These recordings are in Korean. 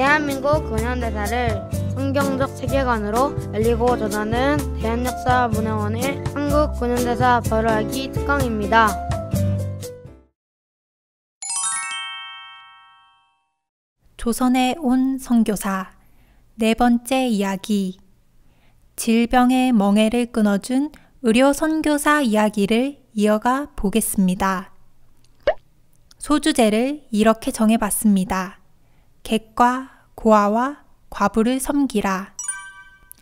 대한민국 근현대사를 성경적 세계관으로 알리고 전하는 대한역사문화원의 한국 근현대사 바로알기 특강입니다. 조선에 온 선교사 네 번째 이야기, 질병의 멍에를 끊어준 의료 선교사 이야기를 이어가 보겠습니다. 소주제를 이렇게 정해봤습니다. 객과 고아와 과부를 섬기라.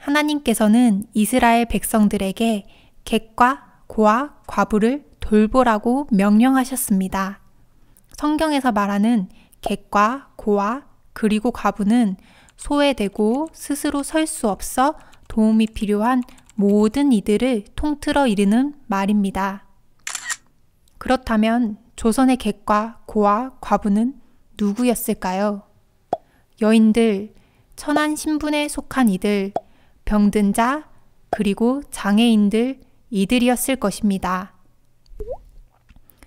하나님께서는 이스라엘 백성들에게 객과 고아, 과부를 돌보라고 명령하셨습니다. 성경에서 말하는 객과 고아 그리고 과부는 소외되고 스스로 설 수 없어 도움이 필요한 모든 이들을 통틀어 이르는 말입니다. 그렇다면 조선의 객과 고아, 과부는 누구였을까요? 여인들, 천한 신분에 속한 이들, 병든 자, 그리고 장애인들, 이들이었을 것입니다.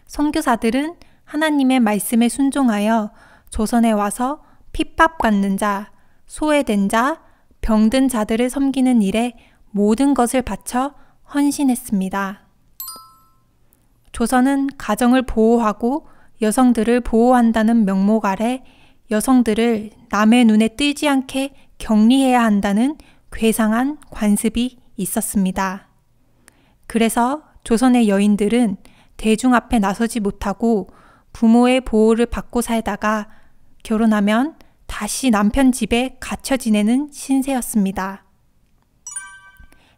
선교사들은 하나님의 말씀에 순종하여 조선에 와서 핍박받는 자, 소외된 자, 병든 자들을 섬기는 일에 모든 것을 바쳐 헌신했습니다. 조선은 가정을 보호하고 여성들을 보호한다는 명목 아래 여성들을 남의 눈에 띄지 않게 격리해야 한다는 괴상한 관습이 있었습니다. 그래서 조선의 여인들은 대중 앞에 나서지 못하고 부모의 보호를 받고 살다가 결혼하면 다시 남편 집에 갇혀 지내는 신세였습니다.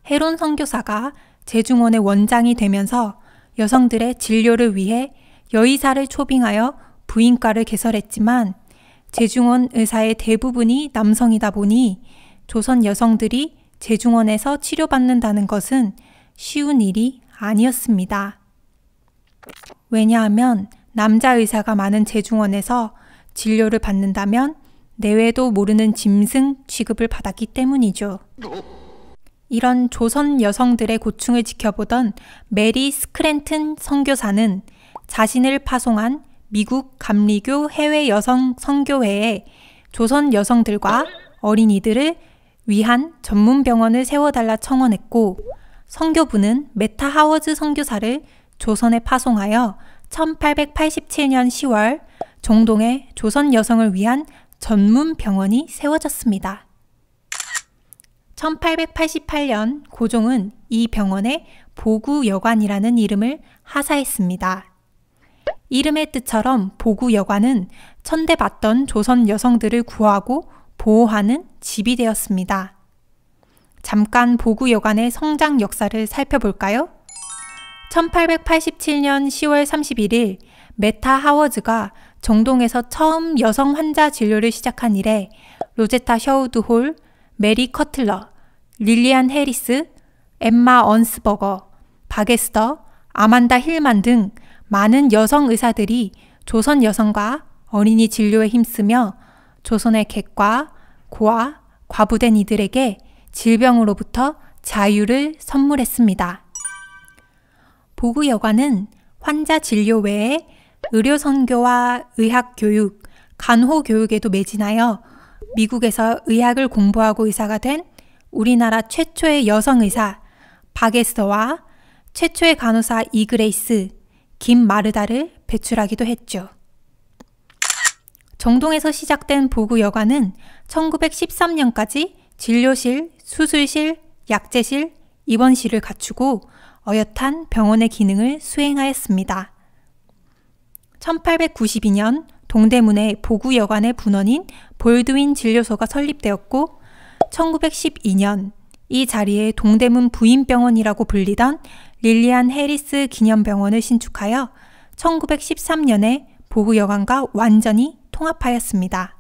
헤론 선교사가 제중원의 원장이 되면서 여성들의 진료를 위해 여의사를 초빙하여 부인과를 개설했지만 제중원 의사의 대부분이 남성이다 보니 조선 여성들이 제중원에서 치료받는다는 것은 쉬운 일이 아니었습니다. 왜냐하면 남자 의사가 많은 제중원에서 진료를 받는다면 내외도 모르는 짐승 취급을 받았기 때문이죠. 이런 조선 여성들의 고충을 지켜보던 메리 스크랜튼 선교사는 자신을 파송한 미국 감리교 해외 여성 선교회에 조선 여성들과 어린이들을 위한 전문 병원을 세워달라 청원했고, 선교부는 메타 하워즈 선교사를 조선에 파송하여 1887년 10월 정동에 조선 여성을 위한 전문 병원이 세워졌습니다. 1888년 고종은 이 병원에 보구여관이라는 이름을 하사했습니다. 이름의 뜻처럼 보구여관은 천대받던 조선 여성들을 구하고 보호하는 집이 되었습니다. 잠깐 보구여관의 성장 역사를 살펴볼까요? 1887년 10월 31일 메타 하워즈가 정동에서 처음 여성 환자 진료를 시작한 이래 로제타 셔우드 홀, 메리 커틀러, 릴리안 해리스, 엠마 언스버거, 바게스터, 아만다 힐만 등 많은 여성 의사들이 조선 여성과 어린이 진료에 힘쓰며 조선의 객과 고아, 과부된 이들에게 질병으로부터 자유를 선물했습니다. 보구여관은 환자 진료 외에 의료 선교와 의학 교육, 간호 교육에도 매진하여 미국에서 의학을 공부하고 의사가 된 우리나라 최초의 여성 의사 바게스터와 최초의 간호사 이그레이스, 김마르다를 배출하기도 했죠. 정동에서 시작된 보구여관은 1913년까지 진료실, 수술실, 약제실, 입원실을 갖추고 어엿한 병원의 기능을 수행하였습니다. 1892년 동대문에 보구여관의 분원인 볼드윈 진료소가 설립되었고 1912년 이 자리에 동대문 부인병원이라고 불리던 릴리안 해리스 기념병원을 신축하여 1913년에 보구여관과 완전히 통합하였습니다.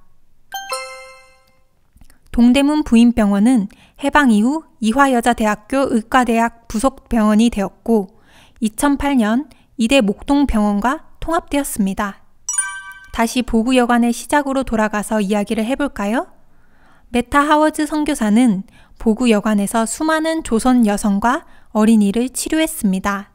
동대문 부인병원은 해방 이후 이화여자대학교 의과대학 부속 병원이 되었고 2008년 이대 목동병원과 통합되었습니다. 다시 보구여관의 시작으로 돌아가서 이야기를 해볼까요? 메타 하워즈 선교사는 보구여관에서 수많은 조선 여성과 어린이를 치료했습니다.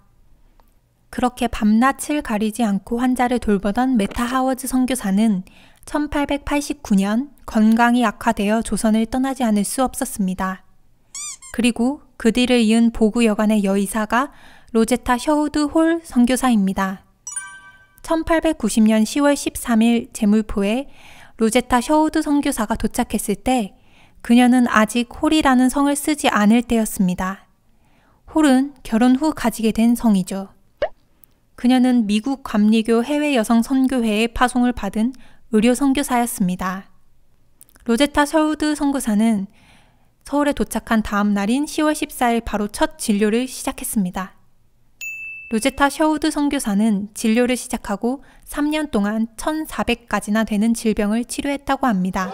그렇게 밤낮을 가리지 않고 환자를 돌보던 메타 하워즈 선교사는 1889년 건강이 악화되어 조선을 떠나지 않을 수 없었습니다. 그리고 그 뒤를 이은 보구 여관의 여의사가 로제타 셔우드 홀 선교사입니다. 1890년 10월 13일 제물포에 로제타 셔우드 선교사가 도착했을 때 그녀는 아직 홀이라는 성을 쓰지 않을 때였습니다. 홀은 결혼 후 가지게 된 성이죠. 그녀는 미국 감리교 해외 여성 선교회의 파송을 받은 의료 선교사였습니다. 로제타 셔우드 선교사는 서울에 도착한 다음 날인 10월 14일 바로 첫 진료를 시작했습니다. 로제타 셔우드 선교사는 진료를 시작하고 3년 동안 1,400가지나 되는 질병을 치료했다고 합니다.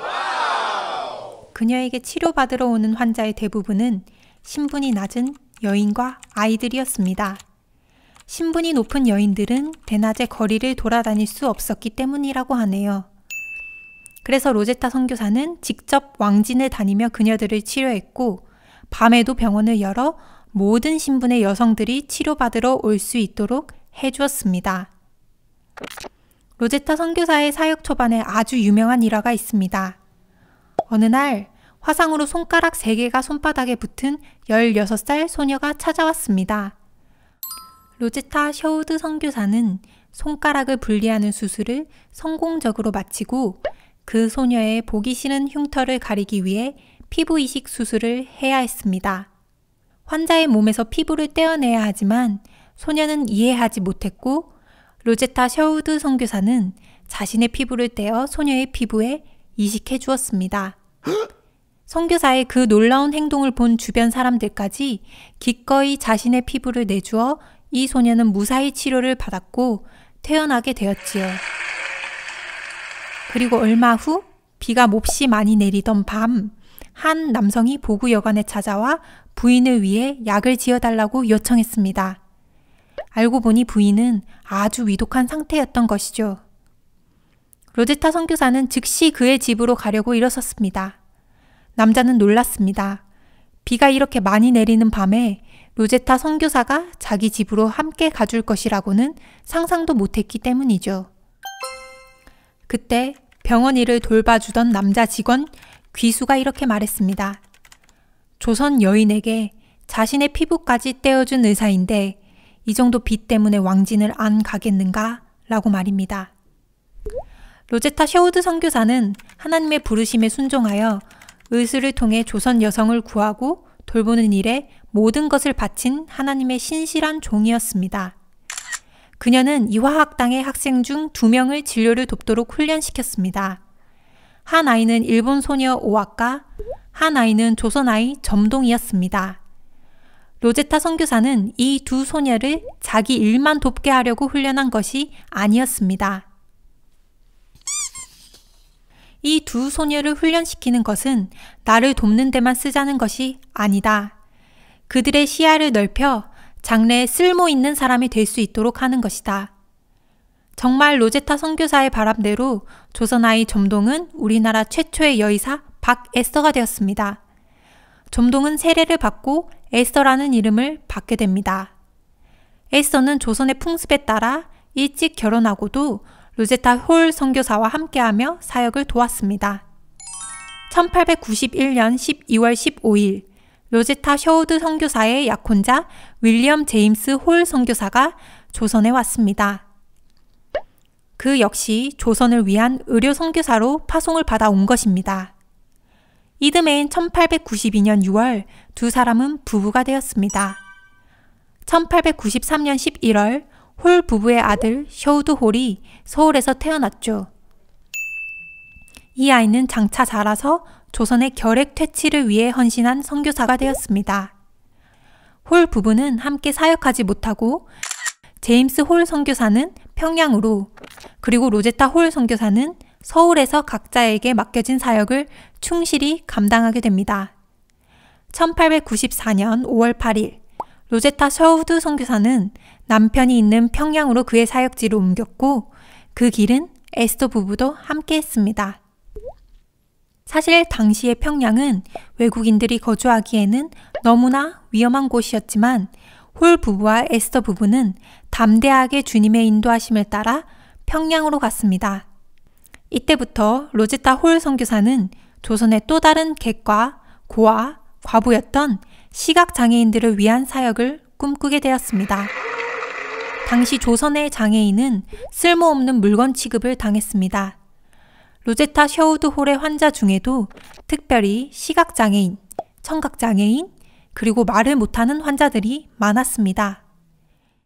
그녀에게 치료받으러 오는 환자의 대부분은 신분이 낮은 여인과 아이들이었습니다. 신분이 높은 여인들은 대낮에 거리를 돌아다닐 수 없었기 때문이라고 하네요. 그래서 로제타 선교사는 직접 왕진을 다니며 그녀들을 치료했고 밤에도 병원을 열어 모든 신분의 여성들이 치료받으러 올 수 있도록 해주었습니다. 로제타 선교사의 사역 초반에 아주 유명한 일화가 있습니다. 어느 날 화상으로 손가락 3개가 손바닥에 붙은 16살 소녀가 찾아왔습니다. 로제타 셔우드 선교사는 손가락을 분리하는 수술을 성공적으로 마치고 그 소녀의 보기 싫은 흉터를 가리기 위해 피부 이식 수술을 해야 했습니다. 환자의 몸에서 피부를 떼어내야 하지만 소녀는 이해하지 못했고 로제타 셔우드 선교사는 자신의 피부를 떼어 소녀의 피부에 이식해 주었습니다. 선교사의 그 놀라운 행동을 본 주변 사람들까지 기꺼이 자신의 피부를 내주어 이 소녀는 무사히 치료를 받았고 태어나게 되었지요. 그리고 얼마 후 비가 몹시 많이 내리던 밤, 한 남성이 보구 여관에 찾아와 부인을 위해 약을 지어달라고 요청했습니다. 알고 보니 부인은 아주 위독한 상태였던 것이죠. 로제타 선교사는 즉시 그의 집으로 가려고 일어섰습니다. 남자는 놀랐습니다. 비가 이렇게 많이 내리는 밤에 로제타 선교사가 자기 집으로 함께 가줄 것이라고는 상상도 못했기 때문이죠. 그때 병원 일을 돌봐주던 남자 직원 귀수가 이렇게 말했습니다. 조선 여인에게 자신의 피부까지 떼어준 의사인데 이 정도 비 때문에 왕진을 안 가겠는가? 라고 말입니다. 로제타 셔우드 선교사는 하나님의 부르심에 순종하여 의술을 통해 조선 여성을 구하고 돌보는 일에 모든 것을 바친 하나님의 신실한 종이었습니다. 그녀는 이화학당의 학생 중 2명을 진료를 돕도록 훈련시켰습니다. 한 아이는 일본 소녀 오아카, 한 아이는 조선 아이 점동이었습니다. 로제타 선교사는 이 2 소녀를 자기 일만 돕게 하려고 훈련한 것이 아니었습니다. 이 2 소녀를 훈련시키는 것은 나를 돕는 데만 쓰자는 것이 아니다. 그들의 시야를 넓혀 장래에 쓸모 있는 사람이 될 수 있도록 하는 것이다. 정말 로제타 선교사의 바람대로 조선 아이 점동은 우리나라 최초의 여의사 박에스더가 되었습니다. 점동은 세례를 받고 에스더라는 이름을 받게 됩니다. 에스더는 조선의 풍습에 따라 일찍 결혼하고도 로제타 홀 선교사와 함께하며 사역을 도왔습니다. 1891년 12월 15일 로제타 셔우드 선교사의 약혼자 윌리엄 제임스 홀 선교사가 조선에 왔습니다. 그 역시 조선을 위한 의료 선교사로 파송을 받아 온 것입니다. 이듬해인 1892년 6월 2 사람은 부부가 되었습니다. 1893년 11월 홀 부부의 아들 셔우드 홀이 서울에서 태어났죠. 이 아이는 장차 자라서 조선의 결핵 퇴치를 위해 헌신한 선교사가 되었습니다. 홀 부부는 함께 사역하지 못하고 제임스 홀 선교사는 평양으로, 그리고 로제타 홀 선교사는 서울에서 각자에게 맡겨진 사역을 충실히 감당하게 됩니다. 1894년 5월 8일 로제타 셔우드 선교사는 남편이 있는 평양으로 그의 사역지를 옮겼고 그 길은 에스더 부부도 함께 했습니다. 사실 당시의 평양은 외국인들이 거주하기에는 너무나 위험한 곳이었지만 홀 부부와 에스더 부부는 담대하게 주님의 인도하심을 따라 평양으로 갔습니다. 이때부터 로제타 홀 선교사는 조선의 또 다른 객과 고아, 과부였던 시각장애인들을 위한 사역을 꿈꾸게 되었습니다. 당시 조선의 장애인은 쓸모없는 물건 취급을 당했습니다. 로제타 셔우드 홀의 환자 중에도 특별히 시각장애인, 청각장애인, 그리고 말을 못하는 환자들이 많았습니다.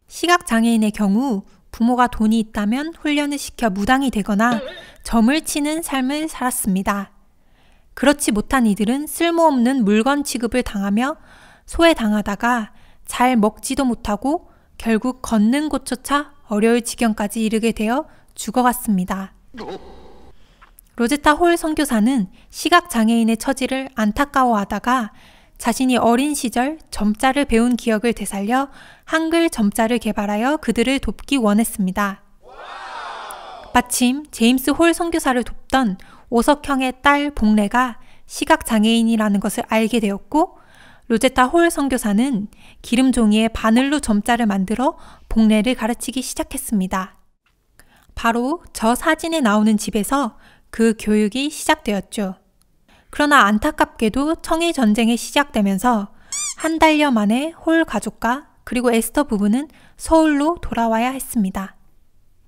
시각장애인의 경우 부모가 돈이 있다면 훈련을 시켜 무당이 되거나 점을 치는 삶을 살았습니다. 그렇지 못한 이들은 쓸모없는 물건 취급을 당하며 소외당하다가 잘 먹지도 못하고 결국 걷는 곳조차 어려울 지경까지 이르게 되어 죽어갔습니다. 로제타 홀 선교사는 시각장애인의 처지를 안타까워하다가 자신이 어린 시절 점자를 배운 기억을 되살려 한글 점자를 개발하여 그들을 돕기 원했습니다. 마침 제임스 홀 선교사를 돕던 오석형의 딸 복례가 시각장애인이라는 것을 알게 되었고 로제타 홀 선교사는 기름 종이에 바늘로 점자를 만들어 복례를 가르치기 시작했습니다. 바로 저 사진에 나오는 집에서 그 교육이 시작되었죠. 그러나 안타깝게도 청일 전쟁이 시작되면서 한 달여 만에 홀 가족과 그리고 에스터 부부는 서울로 돌아와야 했습니다.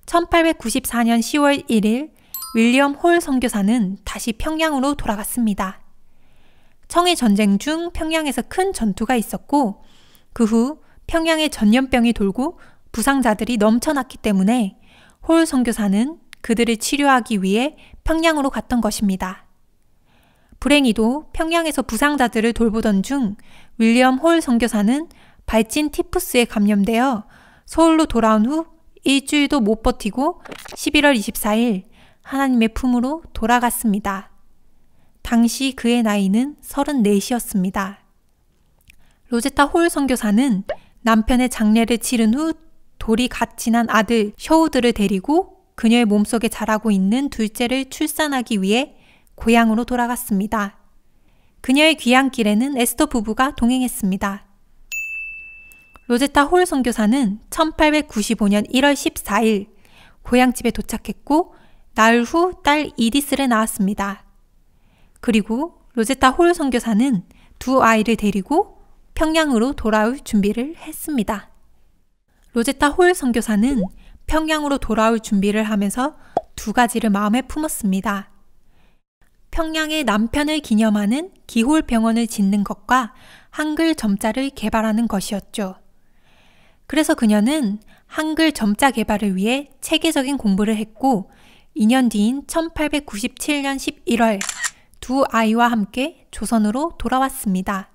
1894년 10월 1일 윌리엄 홀 선교사는 다시 평양으로 돌아갔습니다. 청일 전쟁 중 평양에서 큰 전투가 있었고 그 후 평양에 전염병이 돌고 부상자들이 넘쳐났기 때문에 홀 선교사는 그들을 치료하기 위해 평양으로 갔던 것입니다. 불행히도 평양에서 부상자들을 돌보던 중 윌리엄 홀 선교사는 발진 티푸스에 감염되어 서울로 돌아온 후 일주일도 못 버티고 11월 24일 하나님의 품으로 돌아갔습니다. 당시 그의 나이는 34이었습니다. 로제타 홀 선교사는 남편의 장례를 치른 후 돌이 갓 지난 아들 셔우드를 데리고 그녀의 몸속에 자라고 있는 둘째를 출산하기 위해 고향으로 돌아갔습니다. 그녀의 귀향길에는 에스터 부부가 동행했습니다. 로제타 홀 선교사는 1895년 1월 14일 고향집에 도착했고 나흘 후 딸 이디스를 낳았습니다. 그리고 로제타 홀 선교사는 두 아이를 데리고 평양으로 돌아올 준비를 했습니다. 로제타 홀 선교사는 평양으로 돌아올 준비를 하면서 두 가지를 마음에 품었습니다. 평양의 남편을 기념하는 기홀병원을 짓는 것과 한글 점자를 개발하는 것이었죠. 그래서 그녀는 한글 점자 개발을 위해 체계적인 공부를 했고 2년 뒤인 1897년 11월 두 아이와 함께 조선으로 돌아왔습니다.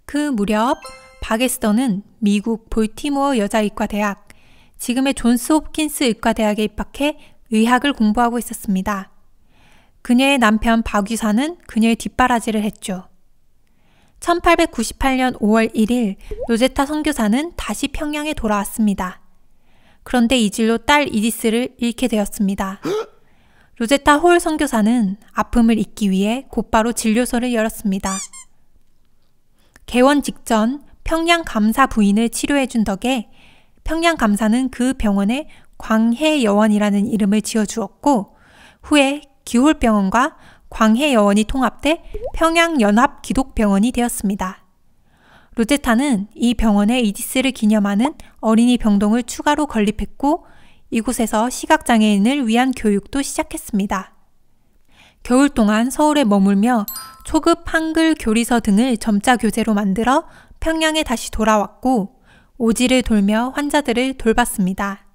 그 무렵 바게스터는 미국 볼티모어 여자의과대학, 지금의 존스 홉킨스 의과대학에 입학해 의학을 공부하고 있었습니다. 그녀의 남편 박유사는 그녀의 뒷바라지를 했죠. 1898년 5월 1일 로제타 선교사는 다시 평양에 돌아왔습니다. 그런데 이 질로 딸 이디스를 잃게 되었습니다. 로제타 홀 선교사는 아픔을 잊기 위해 곧바로 진료소를 열었습니다. 개원 직전 평양 감사 부인을 치료해준 덕에 평양 감사는 그 병원에 광해여원이라는 이름을 지어주었고 후에 기홀병원과 광해여원이 통합돼 평양연합기독병원이 되었습니다. 로제타는 이 병원에 이디스를 기념하는 어린이 병동을 추가로 건립했고 이곳에서 시각장애인을 위한 교육도 시작했습니다. 겨울 동안 서울에 머물며 초급 한글 교리서 등을 점자 교재로 만들어 평양에 다시 돌아왔고 오지를 돌며 환자들을 돌봤습니다.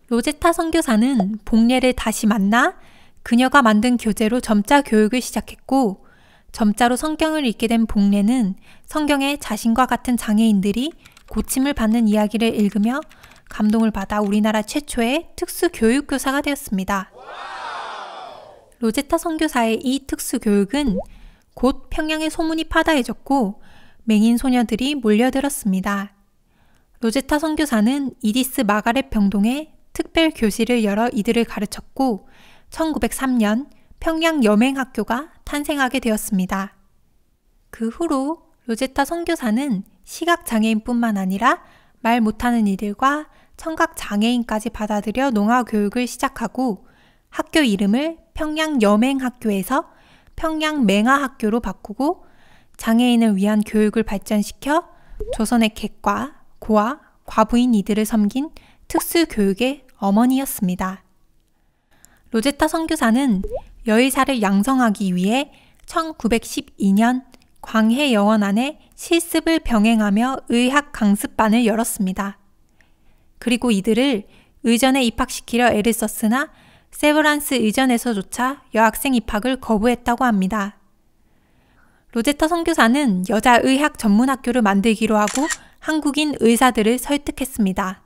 로제타 선교사는 복례를 다시 만나 그녀가 만든 교재로 점자 교육을 시작했고 점자로 성경을 읽게 된 복례는 성경에 자신과 같은 장애인들이 고침을 받는 이야기를 읽으며 감동을 받아 우리나라 최초의 특수 교육교사가 되었습니다. 로제타 선교사의 이 특수 교육은 곧 평양의 소문이 파다해졌고 맹인 소녀들이 몰려들었습니다. 로제타 선교사는 이디스 마가렛 병동에 특별 교실을 열어 이들을 가르쳤고 1903년 평양 여맹학교가 탄생하게 되었습니다. 그 후로 로제타 선교사는 시각장애인뿐만 아니라 말 못하는 이들과 청각장애인까지 받아들여 농아교육을 시작하고 학교 이름을 평양여맹학교에서 평양맹아학교로 바꾸고 장애인을 위한 교육을 발전시켜 조선의 객과 고아, 과부인 이들을 섬긴 특수교육의 어머니였습니다. 로제타 선교사는 여의사를 양성하기 위해 1912년 광해여원 안에 실습을 병행하며 의학 강습반을 열었습니다. 그리고 이들을 의전에 입학시키려 애를 썼으나 세브란스 의전에서조차 여학생 입학을 거부했다고 합니다. 로제타 선교사는 여자의학 전문학교를 만들기로 하고 한국인 의사들을 설득했습니다.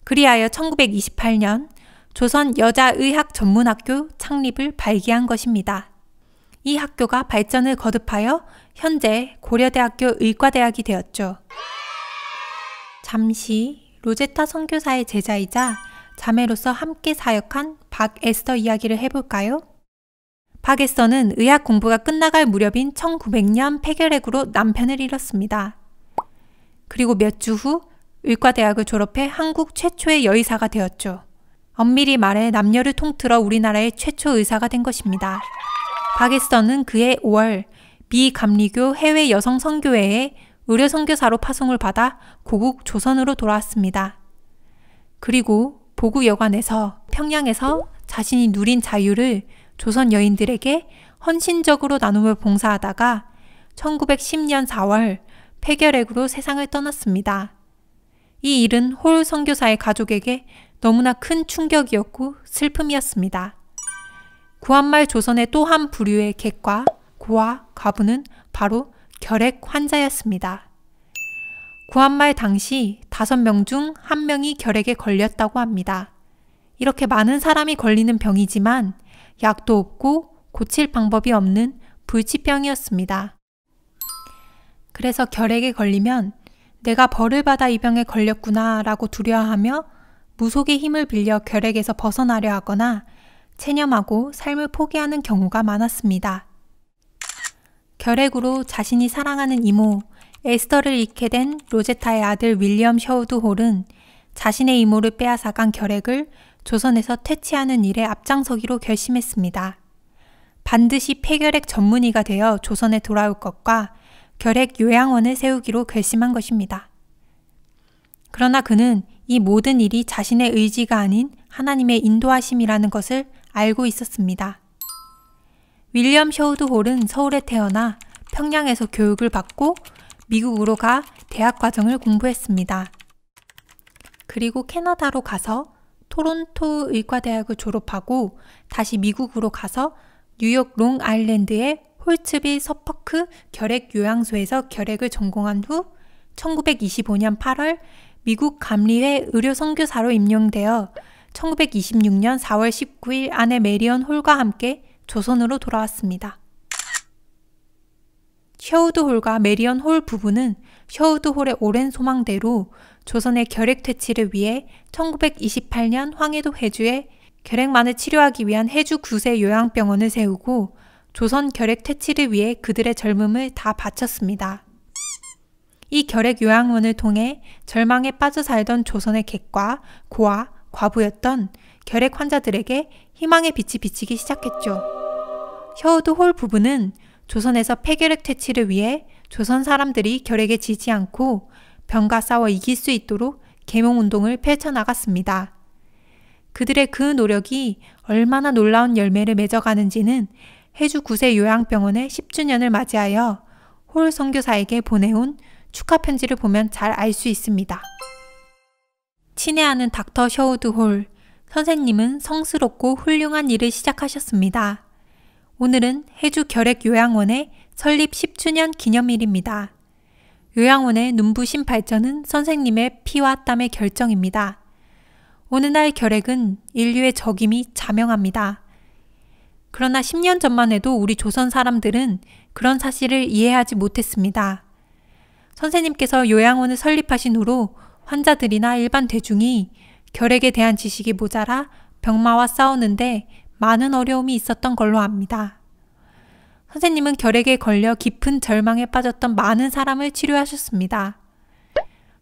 그리하여 1928년 조선 여자의학 전문학교 창립을 발기한 것입니다. 이 학교가 발전을 거듭하여 현재 고려대학교 의과대학이 되었죠. 잠시 로제타 선교사의 제자이자 자매로서 함께 사역한 박에스더 이야기를 해볼까요? 박에스더는 의학 공부가 끝나갈 무렵인 1900년 폐결핵으로 남편을 잃었습니다. 그리고 몇 주 후 의과대학을 졸업해 한국 최초의 여의사가 되었죠. 엄밀히 말해 남녀를 통틀어 우리나라의 최초 의사가 된 것입니다. 박에스더는 그해 5월 미 감리교 해외 여성 선교회에 의료 선교사로 파송을 받아 고국 조선으로 돌아왔습니다. 그리고 보구 여관에서 평양에서 자신이 누린 자유를 조선 여인들에게 헌신적으로 나눔을 봉사하다가 1910년 4월 폐결핵으로 세상을 떠났습니다. 이 일은 홀 선교사의 가족에게 너무나 큰 충격이었고 슬픔이었습니다. 구한말 조선의 또 한 부류의 객과 고아, 과부는 바로 결핵 환자였습니다. 구한말 당시 5명 중 1명이 결핵에 걸렸다고 합니다. 이렇게 많은 사람이 걸리는 병이지만 약도 없고 고칠 방법이 없는 불치병이었습니다. 그래서 결핵에 걸리면 내가 벌을 받아 이 병에 걸렸구나 라고 두려워하며 무속의 힘을 빌려 결핵에서 벗어나려 하거나 체념하고 삶을 포기하는 경우가 많았습니다. 결핵으로 자신이 사랑하는 이모 에스더를 잃게 된 로제타의 아들 윌리엄 셔우드 홀은 자신의 이모를 빼앗아간 결핵을 조선에서 퇴치하는 일에 앞장서기로 결심했습니다. 반드시 폐결핵 전문의가 되어 조선에 돌아올 것과 결핵 요양원을 세우기로 결심한 것입니다. 그러나 그는 이 모든 일이 자신의 의지가 아닌 하나님의 인도하심이라는 것을 알고 있었습니다. 윌리엄 셔우드 홀은 서울에 태어나 평양에서 교육을 받고 미국으로 가 대학 과정을 공부했습니다. 그리고 캐나다로 가서 토론토 의과대학을 졸업하고 다시 미국으로 가서 뉴욕 롱아일랜드의 홀츠빌 서퍼크 결핵요양소에서 결핵을 전공한 후 1925년 8월 미국 감리회 의료선교사로 임용되어 1926년 4월 19일 아내 메리언 홀과 함께 조선으로 돌아왔습니다. 셔우드 홀과 메리언 홀 부부는 셔우드 홀의 오랜 소망대로 조선의 결핵 퇴치를 위해 1928년 황해도 해주에 결핵만을 치료하기 위한 해주 구세 요양병원을 세우고 조선 결핵 퇴치를 위해 그들의 젊음을 다 바쳤습니다. 이 결핵 요양원을 통해 절망에 빠져 살던 조선의 객과 고아, 과부였던 결핵 환자들에게 희망의 빛이 비치기 시작했죠. 셔우드 홀 부부는 조선에서 폐결핵 퇴치를 위해 조선 사람들이 결핵에 지지 않고 병과 싸워 이길 수 있도록 계몽운동을 펼쳐나갔습니다. 그들의 그 노력이 얼마나 놀라운 열매를 맺어가는지는 해주 구세 요양병원의 10주년을 맞이하여 홀 선교사에게 보내온 축하 편지를 보면 잘 알 수 있습니다. 친애하는 닥터 셔우드 홀, 선생님은 성스럽고 훌륭한 일을 시작하셨습니다. 오늘은 해주 결핵 요양원의 설립 10주년 기념일입니다. 요양원의 눈부신 발전은 선생님의 피와 땀의 결정입니다. 오늘날 결핵은 인류의 적임이 자명합니다. 그러나 10년 전만 해도 우리 조선 사람들은 그런 사실을 이해하지 못했습니다. 선생님께서 요양원을 설립하신 후로 환자들이나 일반 대중이 결핵에 대한 지식이 모자라 병마와 싸우는데 많은 어려움이 있었던 걸로 압니다. 선생님은 결핵에 걸려 깊은 절망에 빠졌던 많은 사람을 치료하셨습니다.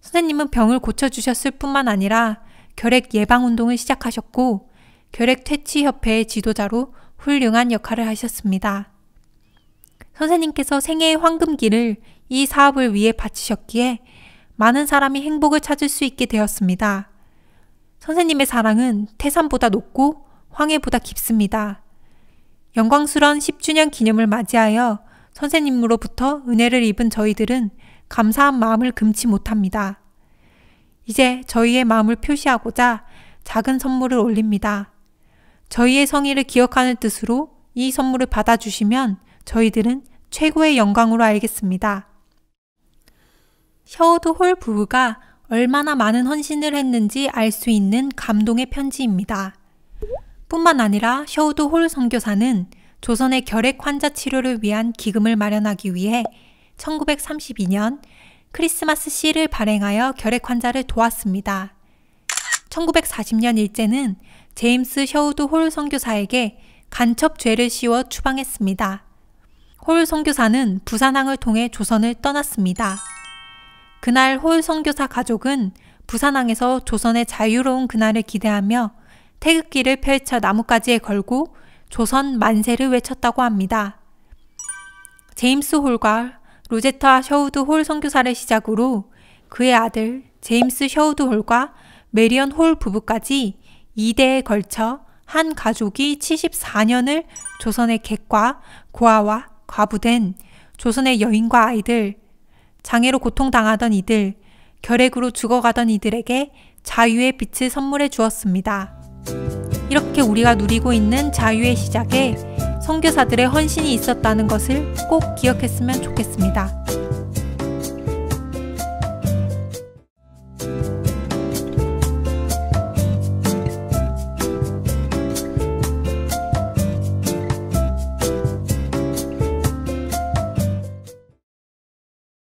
선생님은 병을 고쳐주셨을 뿐만 아니라 결핵 예방운동을 시작하셨고 결핵퇴치협회의 지도자로 훌륭한 역할을 하셨습니다. 선생님께서 생애의 황금기를 이 사업을 위해 바치셨기에 많은 사람이 행복을 찾을 수 있게 되었습니다. 선생님의 사랑은 태산보다 높고 황해보다 깊습니다. 영광스러운 10주년 기념을 맞이하여 선생님으로부터 은혜를 입은 저희들은 감사한 마음을 금치 못합니다. 이제 저희의 마음을 표시하고자 작은 선물을 올립니다. 저희의 성의를 기억하는 뜻으로 이 선물을 받아주시면 저희들은 최고의 영광으로 알겠습니다. 셔우드 홀 부부가 얼마나 많은 헌신을 했는지 알 수 있는 감동의 편지입니다. 뿐만 아니라 셔우드 홀 선교사는 조선의 결핵 환자 치료를 위한 기금을 마련하기 위해 1932년 크리스마스 씨를 발행하여 결핵 환자를 도왔습니다. 1940년 일제는 제임스 셔우드 홀 선교사에게 간첩 죄를 씌워 추방했습니다. 홀 선교사는 부산항을 통해 조선을 떠났습니다. 그날 홀 선교사 가족은 부산항에서 조선의 자유로운 그날을 기대하며 태극기를 펼쳐 나뭇가지에 걸고 조선 만세를 외쳤다고 합니다. 제임스 홀과 로제타 셔우드 홀 선교사를 시작으로 그의 아들 제임스 셔우드 홀과 메리언 홀 부부까지 2대에 걸쳐 한 가족이 74년을 조선의 객과 고아와 과부된 조선의 여인과 아이들, 장애로 고통당하던 이들, 결핵으로 죽어가던 이들에게 자유의 빛을 선물해 주었습니다. 이렇게 우리가 누리고 있는 자유의 시작에 선교사들의 헌신이 있었다는 것을 꼭 기억했으면 좋겠습니다.